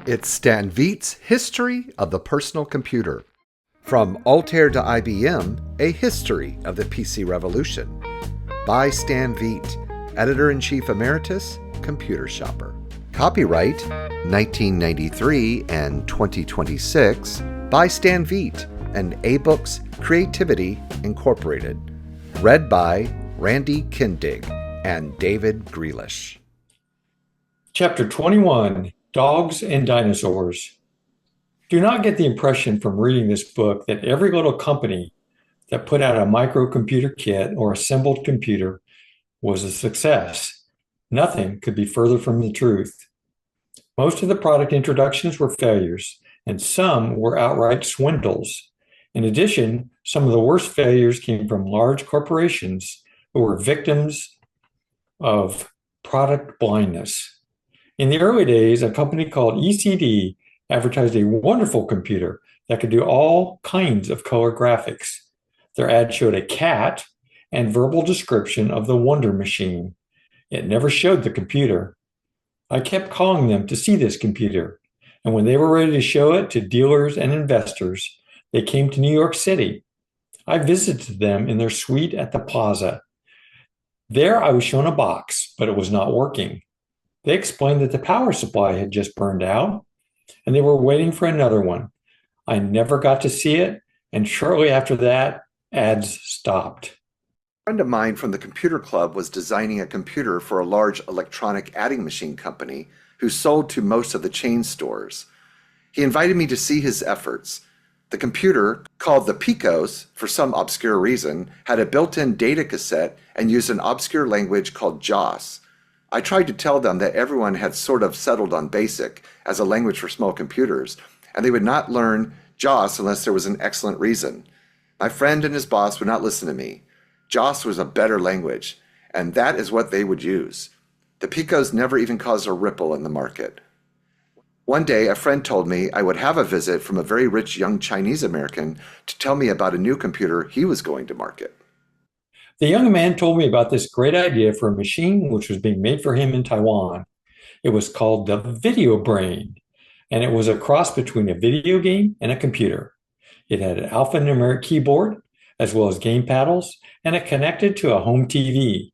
It's Stan Veit's History of the Personal Computer. From Altair to IBM, A History of the PC Revolution. By Stan Veit, Editor-in-Chief Emeritus, Computer Shopper. Copyright 1993 and 2026 by Stan Veit and A-Books Creativity Incorporated. Read by Randy Kindig and David Greelish. Chapter 21, Dogs and Dinosaurs. Do not get the impression from reading this book that every little company that put out a microcomputer kit or assembled computer was a success. Nothing could be further from the truth. Most of the product introductions were failures, and some were outright swindles. In addition, some of the worst failures came from large corporations who were victims of product blindness. In the early days, a company called Exidy advertised a wonderful computer that could do all kinds of color graphics. Their ad showed a cat and verbal description of the Wonder Machine. It never showed the computer. I kept calling them to see this computer, and when they were ready to show it to dealers and investors, they came to New York City. I visited them in their suite at the Plaza. There I was shown a box, but it was not working. They explained that the power supply had just burned out, and they were waiting for another one. I never got to see it, and shortly after that, ads stopped. A friend of mine from the computer club was designing a computer for a large electronic adding machine company who sold to most of the chain stores. He invited me to see his efforts. The computer, called the Pecos for some obscure reason, had a built-in data cassette and used an obscure language called JOS. I tried to tell them that everyone had sort of settled on BASIC as a language for small computers, and they would not learn JOS unless there was an excellent reason. My friend and his boss would not listen to me. JOS was a better language, and that is what they would use. The Pecos never even caused a ripple in the market. One day, a friend told me I would have a visit from a very rich young Chinese American to tell me about a new computer he was going to market. The young man told me about this great idea for a machine which was being made for him in Taiwan. It was called the VideoBrain, and it was a cross between a video game and a computer. It had an alphanumeric keyboard, as well as game paddles, and it connected to a home TV.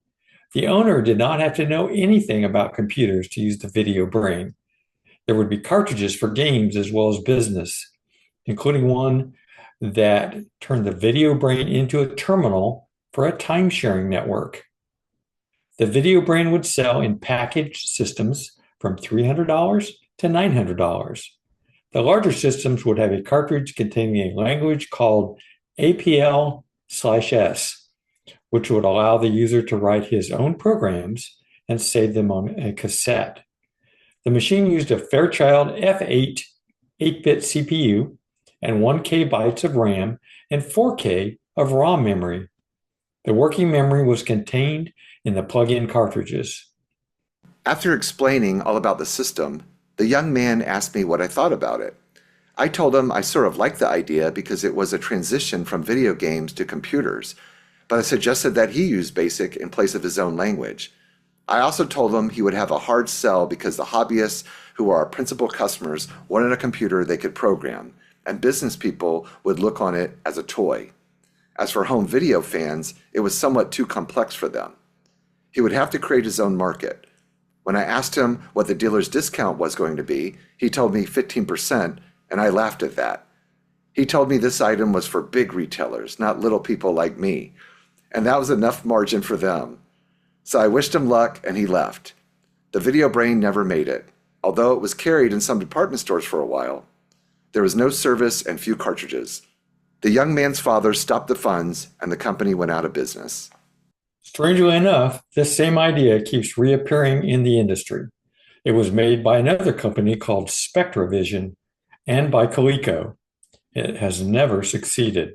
The owner did not have to know anything about computers to use the VideoBrain. There would be cartridges for games as well as business, including one that turned the VideoBrain into a terminal for a time-sharing network. The VideoBrain would sell in packaged systems from $300 to $900. The larger systems would have a cartridge containing a language called APL/S, which would allow the user to write his own programs and save them on a cassette. The machine used a Fairchild F8 8-bit CPU and 1K bytes of RAM and 4K of ROM memory. The working memory was contained in the plug-in cartridges. After explaining all about the system, the young man asked me what I thought about it. I told him I sort of liked the idea because it was a transition from video games to computers, but I suggested that he use BASIC in place of his own language. I also told him he would have a hard sell because the hobbyists who are our principal customers wanted a computer they could program, and business people would look on it as a toy. As for home video fans, it was somewhat too complex for them. He would have to create his own market. When I asked him what the dealer's discount was going to be, he told me 15%, and I laughed at that. He told me this item was for big retailers, not little people like me, and that was enough margin for them. So I wished him luck, and he left. The VideoBrain never made it, although it was carried in some department stores for a while. There was no service and few cartridges. The young man's father stopped the funds, and the company went out of business. Strangely enough, this same idea keeps reappearing in the industry. It was made by another company called SpectraVision and by Coleco. It has never succeeded.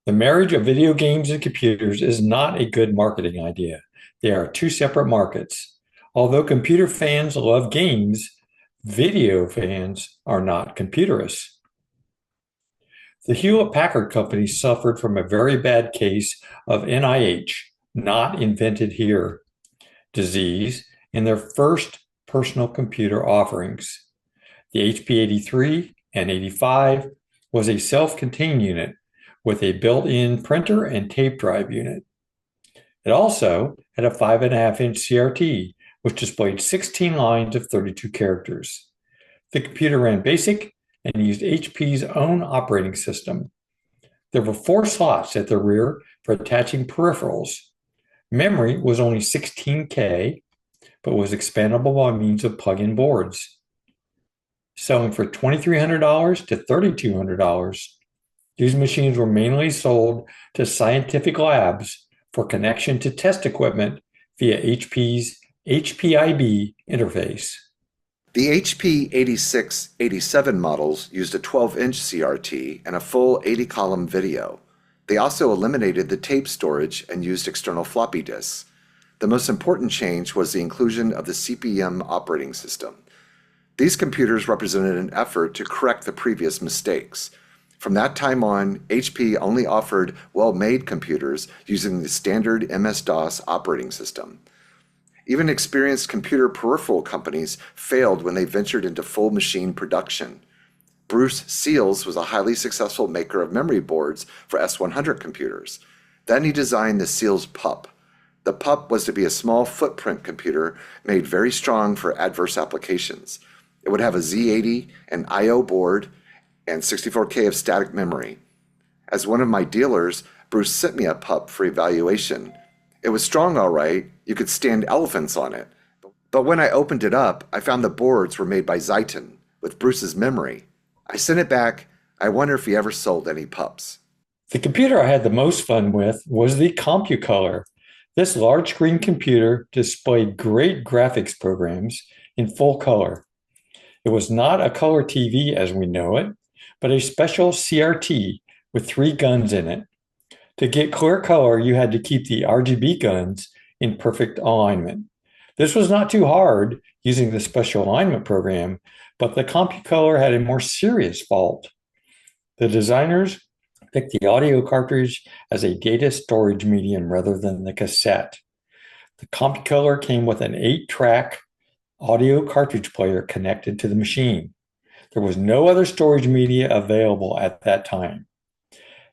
The marriage of video games and computers is not a good marketing idea. They are two separate markets. Although computer fans love games, video fans are not computerists. The Hewlett-Packard company suffered from a very bad case of NIH, not invented here, disease in their first personal computer offerings. The HP 83 and 85 was a self-contained unit with a built-in printer and tape drive unit. It also had a 5.5-inch CRT, which displayed 16 lines of 32 characters. The computer ran BASIC and used HP's own operating system. There were 4 slots at the rear for attaching peripherals. Memory was only 16K, but was expandable by means of plug-in boards. Selling for $2,300 to $3,200, these machines were mainly sold to scientific labs for connection to test equipment via HP's HPIB interface. The HP 86-87 models used a 12-inch CRT and a full 80-column video. They also eliminated the tape storage and used external floppy disks. The most important change was the inclusion of the CP/M operating system. These computers represented an effort to correct the previous mistakes. From that time on, HP only offered well-made computers using the standard MS-DOS operating system. Even experienced computer peripheral companies failed when they ventured into full machine production. Bruce Seals was a highly successful maker of memory boards for S100 computers. Then he designed the Seals PUP. The PUP was to be a small footprint computer made very strong for adverse applications. It would have a Z80, an I/O board, and 64K of static memory. As one of my dealers, Bruce sent me a PUP for evaluation. It was strong all right, you could stand elephants on it. But when I opened it up, I found the boards were made by Zyton, with Bruce's memory. I sent it back. I wonder if he ever sold any PUPs. The computer I had the most fun with was the Compucolor. This large screen computer displayed great graphics programs in full color. It was not a color TV as we know it, but a special CRT with 3 guns in it. To get clear color, you had to keep the RGB guns in perfect alignment. This was not too hard using the special alignment program, but the Compucolor had a more serious fault. The designers picked the audio cartridge as a data storage medium rather than the cassette. The Compucolor came with an 8-track audio cartridge player connected to the machine. There was no other storage media available at that time.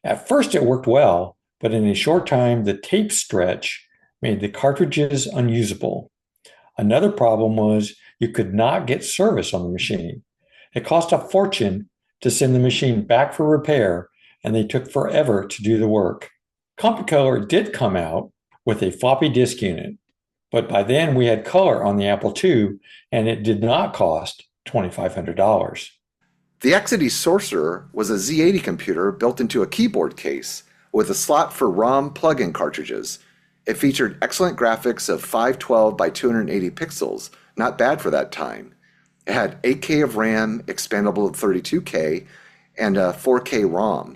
At first it worked well, but in a short time the tape stretch made the cartridges unusable. Another problem was you could not get service on the machine. It cost a fortune to send the machine back for repair, and they took forever to do the work. Compucolor did come out with a floppy disk unit, but by then we had color on the Apple II, and it did not cost $2,500. The Exidy Sorcerer was a Z80 computer built into a keyboard case with a slot for ROM plug-in cartridges. It featured excellent graphics of 512 by 280 pixels, not bad for that time. It had 8K of RAM, expandable to 32K, and a 4K ROM.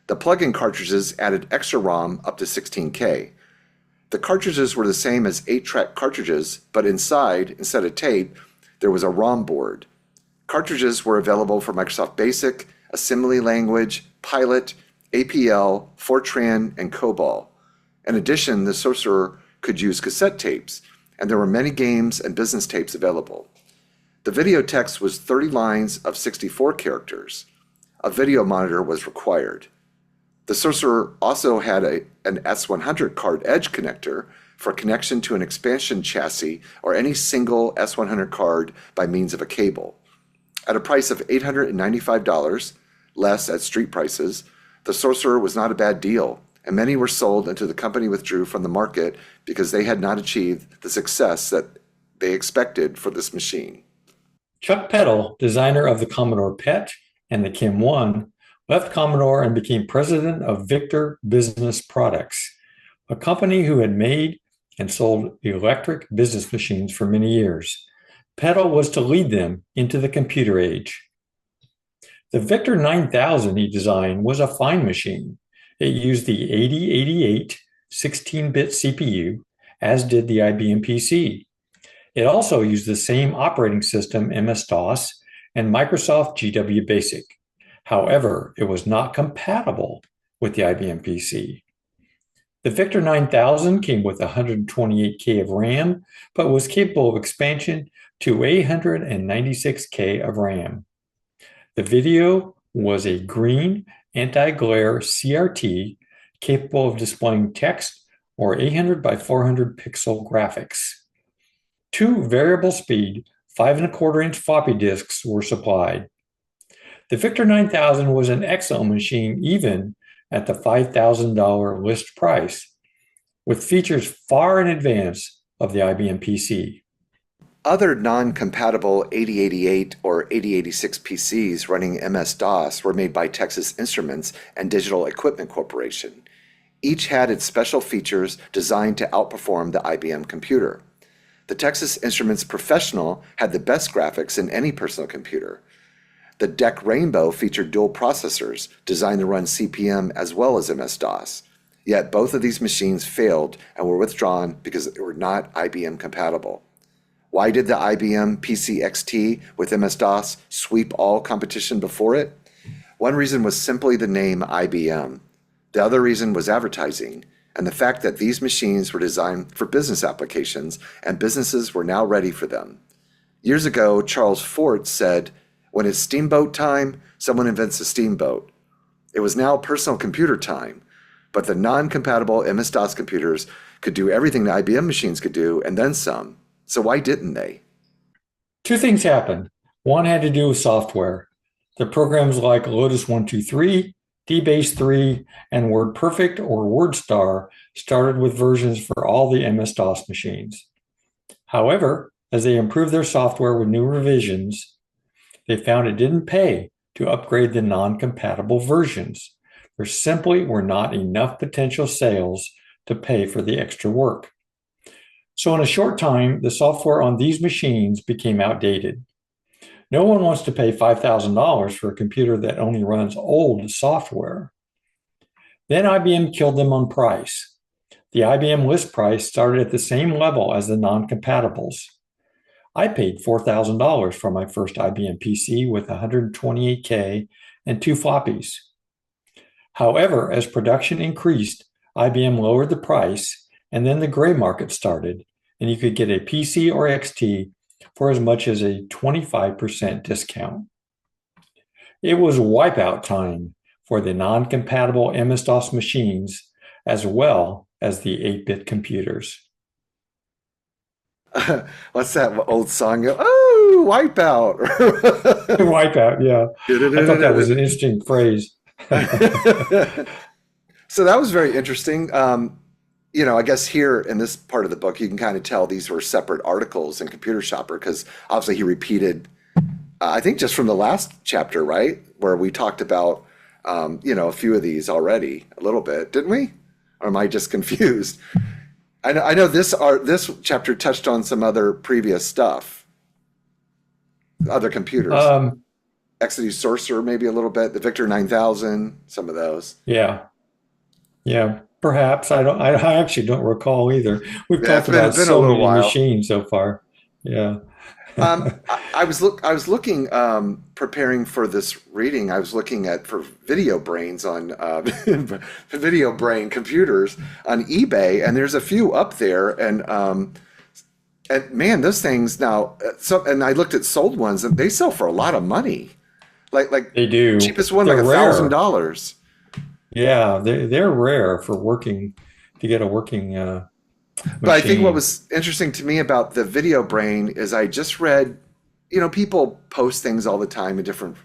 The plug-in cartridges added extra ROM up to 16K. The cartridges were the same as 8-track cartridges, but inside, instead of tape, there was a ROM board. Cartridges were available for Microsoft Basic, Assembly Language, Pilot, APL, Fortran, and COBOL. In addition, the Sorcerer could use cassette tapes, and there were many games and business tapes available. The video text was 30 lines of 64 characters. A video monitor was required. The Sorcerer also had an S100 card edge connector for connection to an expansion chassis or any single S100 card by means of a cable. At a price of $895, less at street prices, the Sorcerer was not a bad deal, and many were sold until the company withdrew from the market because they had not achieved the success that they expected for this machine. Chuck Peddle, designer of the Commodore PET and the Kim 1, left Commodore and became president of Victor Business Products, a company who had made and sold electric business machines for many years. Peddle was to lead them into the computer age. The Victor 9000 he designed was a fine machine. It used the 8088 16-bit CPU, as did the IBM PC. It also used the same operating system, MS-DOS, and Microsoft GW Basic. However, it was not compatible with the IBM PC. The Victor 9000 came with 128K of RAM, but was capable of expansion to 896K of RAM. The video was a green anti-glare CRT capable of displaying text or 800 by 400 pixel graphics. 2 variable speed 5¼ inch floppy disks were supplied. The Victor 9000 was an excellent machine even at the $5,000 list price, with features far in advance of the IBM PC. Other non-compatible 8088 or 8086 PCs running MS-DOS were made by Texas Instruments and Digital Equipment Corporation. Each had its special features designed to outperform the IBM computer. The Texas Instruments Professional had the best graphics in any personal computer. The DEC Rainbow featured dual processors designed to run CP/M as well as MS-DOS. Yet both of these machines failed and were withdrawn because they were not IBM compatible. Why did the IBM PC XT with MS-DOS sweep all competition before it? One reason was simply the name IBM. The other reason was advertising, and the fact that these machines were designed for business applications and businesses were now ready for them. Years ago, Charles Fort said, "When it's steamboat time, someone invents a steamboat." It was now personal computer time, but the non-compatible MS-DOS computers could do everything the IBM machines could do and then some. So why didn't they? 2 things happened. One had to do with software. The programs like Lotus 123, DBase 3, and WordPerfect or WordStar started with versions for all the MS-DOS machines. However, as they improved their software with new revisions, they found it didn't pay to upgrade the non-compatible versions. There simply were not enough potential sales to pay for the extra work. So in a short time, the software on these machines became outdated. No one wants to pay $5,000 for a computer that only runs old software. Then IBM killed them on price. The IBM list price started at the same level as the non-compatibles. I paid $4,000 for my first IBM PC with 128K and 2 floppies. However, as production increased, IBM lowered the price, and then the gray market started, and you could get a PC or XT for as much as a 25% discount. It was wipeout time for the non-compatible MS-DOS machines as well as the 8-bit computers. What's that old song? Oh, Wipeout. Wipeout, yeah. I thought that was an interesting phrase. So that was very interesting. I guess here in this part of the book, you can kind of tell these were separate articles in Computer Shopper because obviously he repeated, I think just from the last chapter, right? Where we talked about, a few of these already a little bit, didn't we? Or am I just confused? I know this chapter touched on some other previous stuff, other computers. Exidy Sorcerer maybe a little bit, the Victor 9000, some of those. Yeah, perhaps. I actually don't recall either. We've talked about so many machines so far. Yeah. I was looking, preparing for this reading. I was looking for video brains on video brain computers on eBay, and there's a few up there. And man, those things now. And I looked at sold ones, and they sell for a lot of money. Like they do. Cheapest one like $1,000. Yeah, they're rare to get a working. But I think what was interesting to me about the Video Brain is I just read, people post things all the time in different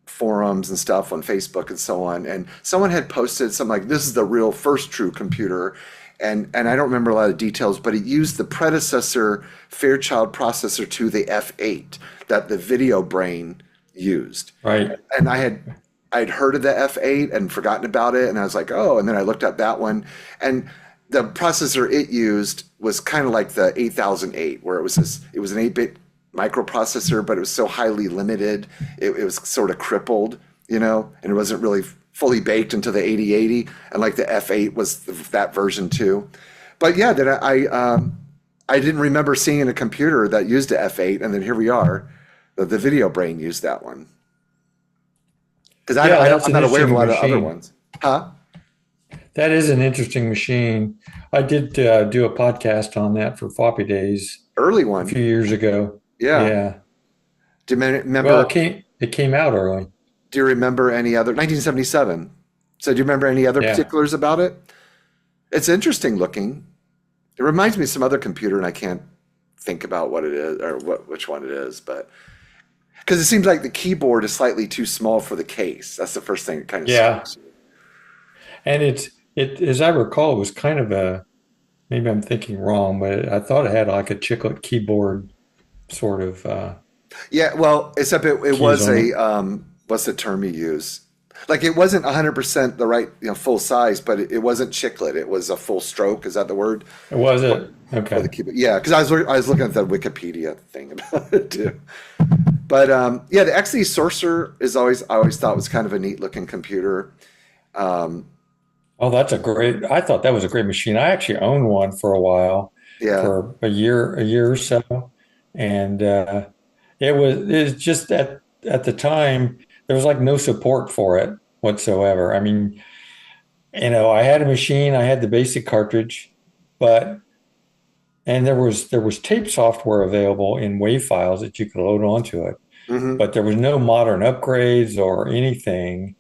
forums and stuff on Facebook and so on. And someone had posted something like, "This is the real first true computer." And I don't remember a lot of details, but it used the predecessor Fairchild processor to the F8 that the Video Brain used. Right. And I'd heard of the F8 and forgotten about it. And I was like, oh, and then I looked up that one. And the processor it used was kind of like the 8008, where it was an 8-bit microprocessor, but it was so highly limited, it was sort of crippled, and it wasn't really fully baked into the 8080, and like the F8 was that version too. But yeah, that I didn't remember seeing a computer that used a F8, and then here we are, the Video Brain used that one. Because I'm not aware of a lot of other ones. Huh? That is an interesting machine. I did do a podcast on that for Floppy Days Early a one. few years ago. Yeah. Yeah. Do you Well, remember? it came out early. Do you remember any other 1977? So do you remember any other Yeah. particulars about it? It's interesting looking. It reminds me of some other computer, and I can't think about what it is or which one it is, but because it seems like the keyboard is slightly too small for the case. That's the first thing that kind of Yeah. strikes you. And it as I recall, it was kind of maybe I'm thinking wrong, but I thought it had like a chiclet keyboard sort of Yeah, well, except it keys was on it. a what's the term you use? Like it wasn't 100% the right, full size, but it wasn't chiclet. It was a full stroke. Is that the word Was for, it? for the Okay. keyboard? Yeah, because I was looking at the Wikipedia thing about it too. But yeah, the Exidy Sorcerer is I always thought was kind of a neat looking computer. Um, Oh, I thought that was a great machine. I actually owned one for a while, yeah. for a year or so. And it was just at the time, there was like no support for it whatsoever. I mean, I had a machine, I had the basic cartridge, but and there was tape software available in WAV files that you could load onto it, Hmm. but there was no modern upgrades or anything,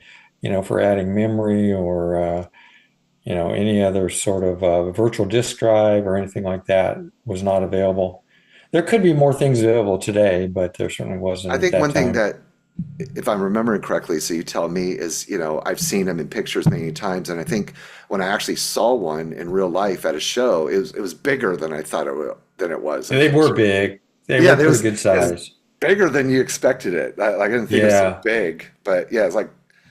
for adding memory or any other sort of virtual disk drive or anything like that was not available. There could be more things available today, but there certainly I wasn't at think that one thing time. that, if I'm remembering correctly, so you tell me, is, I've seen them in pictures many times, and I think when I actually saw one in real life at a show, it was bigger than I thought than it was in They were picture. big. They Yeah, were pretty good it was size. bigger than you expected it. I didn't think it was so Yeah. big, but yeah, it's like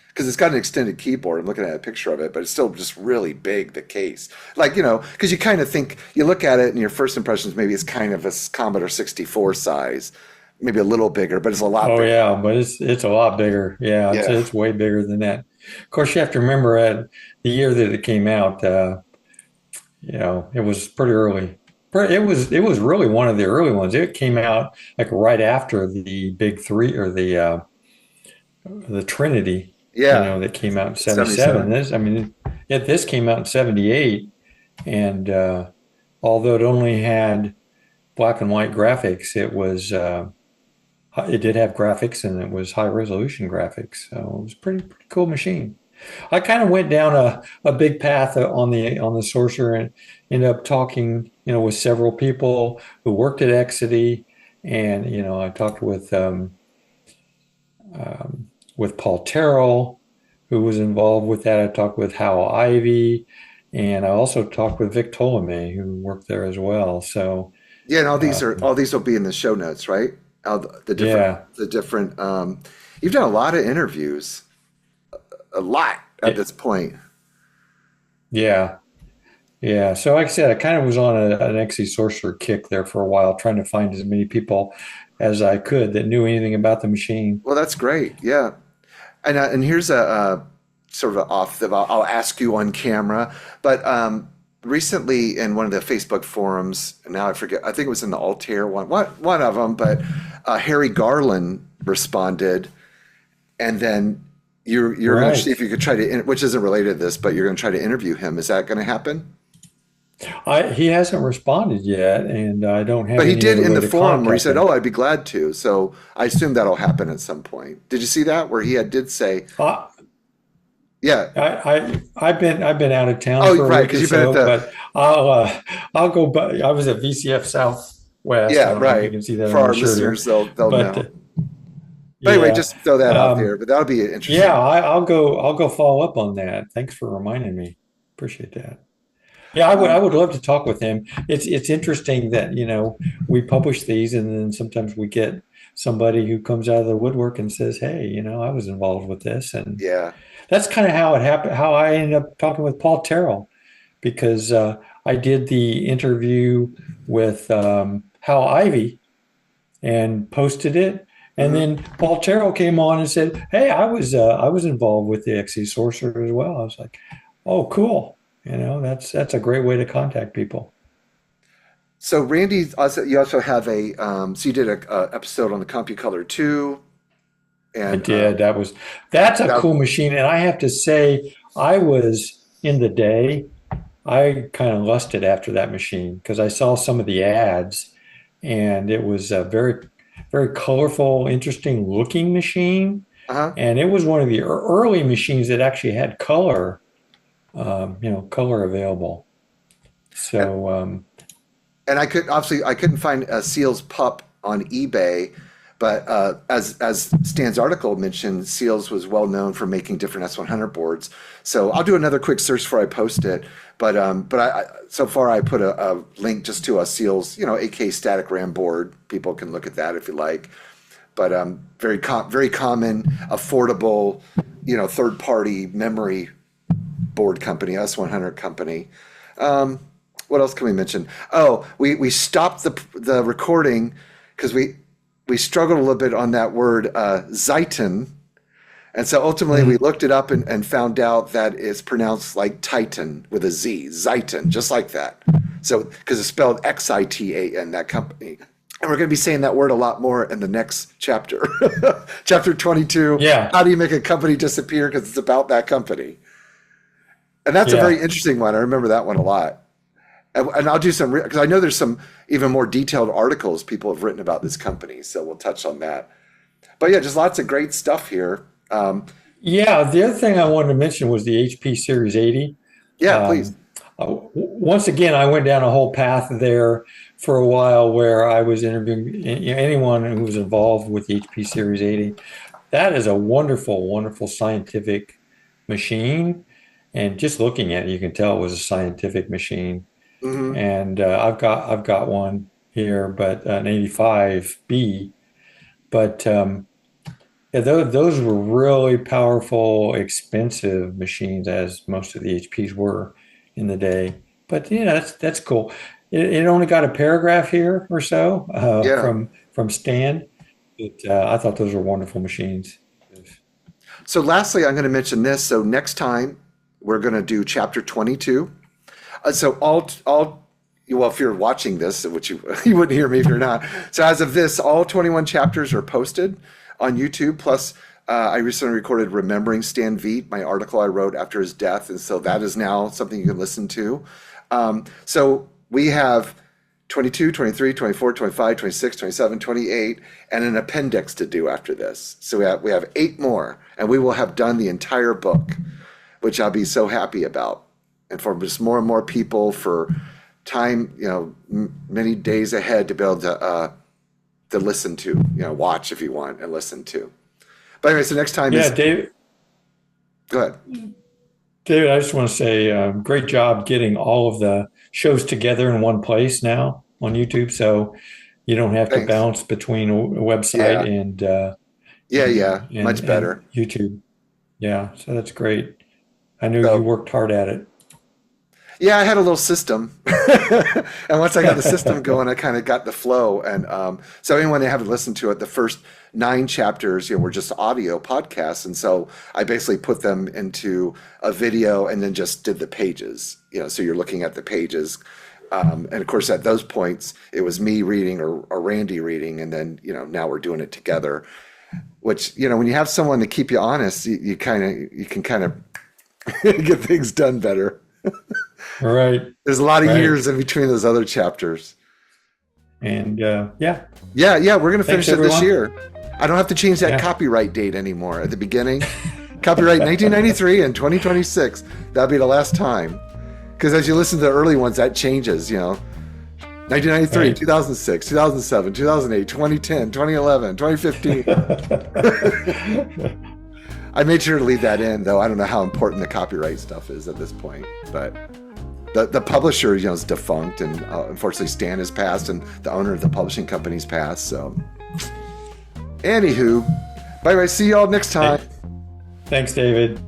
because it's got an extended keyboard. I'm looking at a picture of it, but it's still just really big. The case, like because you kind of think you look at it and your first impressions maybe it's kind of a Commodore 64 size, maybe a little bigger, but it's a lot Oh bigger. yeah, but it's a lot bigger. Yeah, Yeah. it's way bigger than that. Of course, you have to remember at the year that it came out, it was pretty early. It was really one of the early ones. It came out like right after the big three or the Trinity, Yeah, that came out in 77. 77. This came out in 78, and although it only had black and white graphics, it did have graphics and it was high resolution graphics. So it was pretty cool machine. I kind of went down a big path on the Sorcerer and ended up talking, with several people who worked at Exidy, and I talked with Paul Terrell, who was involved with that. I talked with Hal Ivey, and I also talked with Vic Ptolemy, who worked there as well. So Yeah, and uh, all these will be in the show notes, right? All yeah, the different. You've done a lot of interviews, a lot at yeah, this point. yeah. Yeah, so like I said, I kind of was on an XE Sorcerer kick there for a while, trying to find as many people as I could that knew anything about the machine. Well, that's great. Yeah, and here's a sort of a off the. I'll ask you on camera, but recently in one of the Facebook forums, and now I forget. I think it was in the Altair one of them, but Harry Garland responded, and then you're going to see Right. if you could try to, which isn't related to this, but you're going to try to interview him. Is that going to happen? He hasn't responded yet, and I don't have But he any did other in way the to forum where he contact said, him. "Oh, I'd be glad to." So I assume that'll happen at some point. Did you see that where did say, I, "Yeah, I've been out of town oh, for a right," week because or you've been at so, the but I'll go back. I was at VCF Southwest. I yeah, don't know if you right. can see that For on my our shirt here, listeners, they'll but know. But anyway, yeah. just throw that out there. Um, But that'll be yeah, interesting. I'll go follow up on that. Thanks for reminding me. Appreciate that. Yeah, I Um, would love to talk with him. It's interesting that, we publish these and then sometimes we get somebody who comes out of the woodwork and says, "Hey, I was involved with this." And yeah. that's kind of how it happened, how I ended up talking with Paul Terrell because I did the interview with Hal Ivey and posted it. And Hmm. then Paul Terrell came on and said, "Hey, I was involved with the XE Sorcerer as well." I was like, "Oh, cool." That's a great way to contact people. So Randy, also you also have so you did a episode on the CompuColor 2, I and did. That's a that cool machine. And I have to say, I was in the day, I kind of lusted after that machine because I saw some of the ads, and it was a very, very colorful, interesting looking machine. Uh-huh. And it was one of the early machines that actually had color, color available. So, And I couldn't find Seal's pup on eBay, but as Stan's article mentioned, Seals was well known for making different S100 boards. So I'll do another quick search before I post it. But so far I put a link just to a Seals 8K static RAM board. People can look at that if you like. But very common, affordable, third party memory board company, S100 company. What else can we mention? Oh, we stopped the recording because we struggled a little bit on that word Zeiton. And so ultimately we looked it up and found out that it's pronounced like Titan with a Z, Zeiton, just like that. So, because it's spelled Xitan, that company. And we're going to be saying that word a lot more in the next chapter. Chapter 22. Yeah. How do you make a company disappear? Because it's about that company. And that's a very interesting one. I remember that one a lot. And I'll do some, because I know there's some even more detailed articles people have written about this company. So we'll touch on that. But yeah, just lots of great stuff here. the other thing I wanted to mention was the HP Series 80. Yeah, please. Once again, I went down a whole path there for a while where I was interviewing anyone who was involved with the HP Series 80. That is a wonderful, wonderful scientific machine. And just looking at it, you can tell it was a scientific machine. Mm-hmm. And I've got one here, but an 85B. But those were really powerful, expensive machines, as most of the HPs were in the day. But that's cool. It only got a paragraph here or so from Stan. But I thought those were wonderful machines. So lastly, I'm going to mention this. So next time we're going to do chapter 22. Well, if you're watching this, which you wouldn't hear me if you're not. So as of this, all 21 chapters are posted on YouTube. Plus, I recently recorded Remembering Stan Veit, my article I wrote after his death. And so that is now something you can listen to. So we have 22, 23, 24, 25, 26, 27, 28, and an appendix to do after this. So we have 8 more, and we will have done the entire book, which I'll be so happy about. And for just more and more people, for time, many days ahead to be able to listen to, watch if you want and listen to. But anyway, so next time David. Go ahead. David, I just want to say great job getting all of the shows together in one place now on YouTube, so you don't have to bounce between a website and much better. And YouTube. Yeah, so that's great. I knew you worked hard at it. Yeah, I had a little system. And once I got the system going, I kind of got the flow. And so anyone that haven't listened to it, the first 9 chapters, were just audio podcasts. And so I basically put them into a video and then just did the pages, so you're looking at the pages. And of course, at those points, it was me reading or Randy reading. And then, now we're doing it together, which, when you have someone to keep you honest, you can kind of get things done better. Right. There's a lot of years in between those other chapters. And we're going to finish it this year. I don't have to change that copyright date anymore at the beginning. Copyright 1993 and 2026. That'll be the last time. Because as you listen to the early ones, that changes, 1993, 2006, 2007, 2008, 2010, 2011, 2015. I made sure to leave that in, though. I don't know how important the copyright stuff is at this point. But the publisher, is defunct, and unfortunately Stan has passed, and the owner of the publishing company's passed. So, anywho, bye-bye. See y'all next time. Thanks, David.